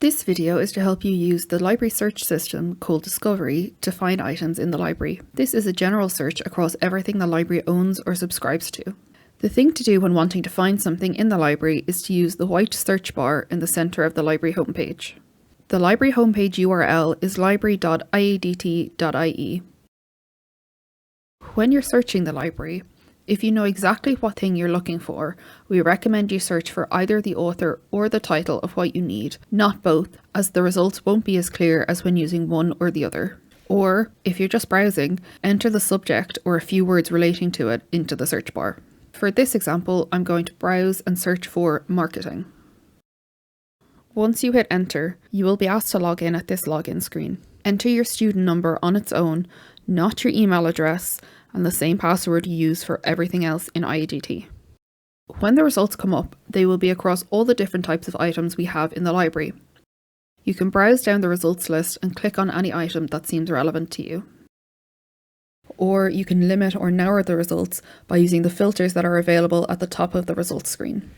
This video is to help you use the library search system called Discovery to find items in the library. This is a general search across everything the library owns or subscribes to. The thing to do when wanting to find something in the library is to use the white search bar in the centre of the library homepage. The library homepage URL is library.iadt.ie. When you're searching the library, if you know exactly what thing you're looking for, we recommend you search for either the author or the title of what you need, not both, as the results won't be as clear as when using one or the other. Or, if you're just browsing, enter the subject or a few words relating to it into the search bar. For this example, I'm going to browse and search for marketing. Once you hit enter, you will be asked to log in at this login screen. Enter your student number on its own, not your email address, and the same password you use for everything else in IADT. When the results come up, they will be across all the different types of items we have in the library. You can browse down the results list and click on any item that seems relevant to you. Or you can limit or narrow the results by using the filters that are available at the top of the results screen.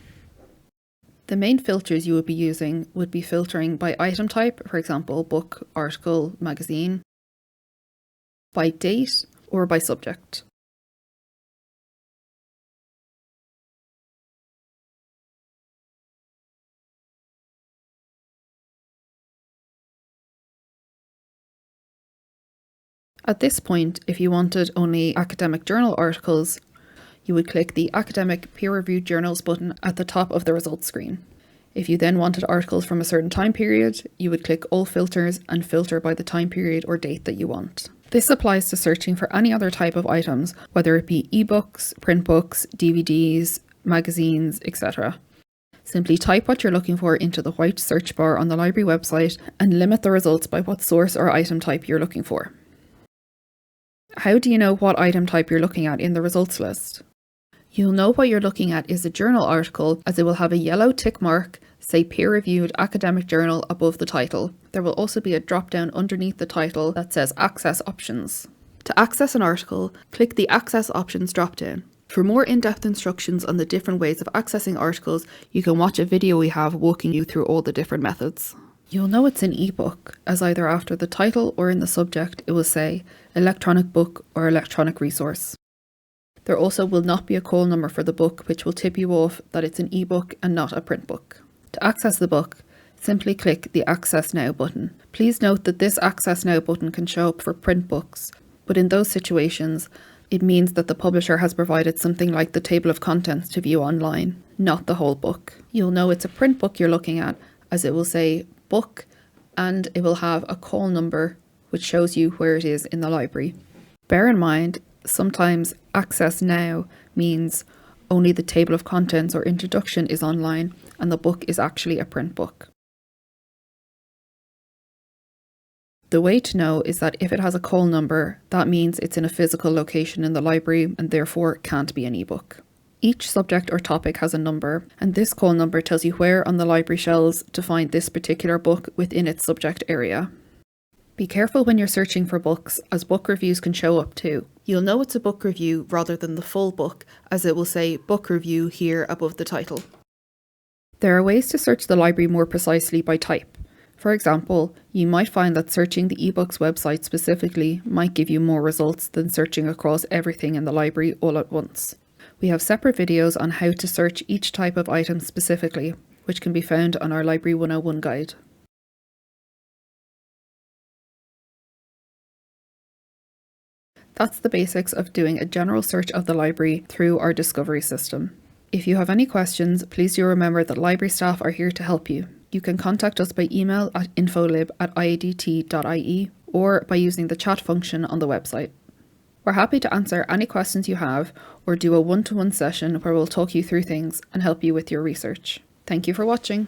The main filters you would be using would be filtering by item type, for example, book, article, magazine, by date, or by subject. At this point, if you wanted only academic journal articles, you would click the Academic Peer-Reviewed Journals button at the top of the results screen. If you then wanted articles from a certain time period, you would click All Filters and filter by the time period or date that you want. This applies to searching for any other type of items, whether it be eBooks, print books, DVDs, magazines, etc. Simply type what you're looking for into the white search bar on the library website and limit the results by what source or item type you're looking for. How do you know what item type you're looking at in the results list? You'll know what you're looking at is a journal article, as it will have a yellow tick mark, say peer-reviewed academic journal, above the title. There will also be a drop-down underneath the title that says Access Options. To access an article, click the Access Options drop-down. For more in-depth instructions on the different ways of accessing articles, you can watch a video we have walking you through all the different methods. You'll know it's an ebook, as either after the title or in the subject it will say electronic book or electronic resource. There also will not be a call number for the book, which will tip you off that it's an ebook and not a print book. To access the book, simply click the Access Now button. Please note that this Access Now button can show up for print books, but in those situations, it means that the publisher has provided something like the table of contents to view online, not the whole book. You'll know it's a print book you're looking at, as it will say book, and it will have a call number which shows you where it is in the library. Bear in mind, sometimes Access Now means only the table of contents or introduction is online and the book is actually a print book. The way to know is that if it has a call number, that means it's in a physical location in the library and therefore can't be an ebook. Each subject or topic has a number, and this call number tells you where on the library shelves to find this particular book within its subject area. Be careful when you're searching for books, as book reviews can show up too. You'll know it's a book review rather than the full book, as it will say book review here above the title. There are ways to search the library more precisely by type. For example, you might find that searching the eBooks website specifically might give you more results than searching across everything in the library all at once. We have separate videos on how to search each type of item specifically, which can be found on our Library 101 guide. That's the basics of doing a general search of the library through our Discovery system. If you have any questions, please do remember that library staff are here to help you. You can contact us by email at infolib@iadt.ie or by using the chat function on the website. We're happy to answer any questions you have or do a one-to-one session where we'll talk you through things and help you with your research. Thank you for watching.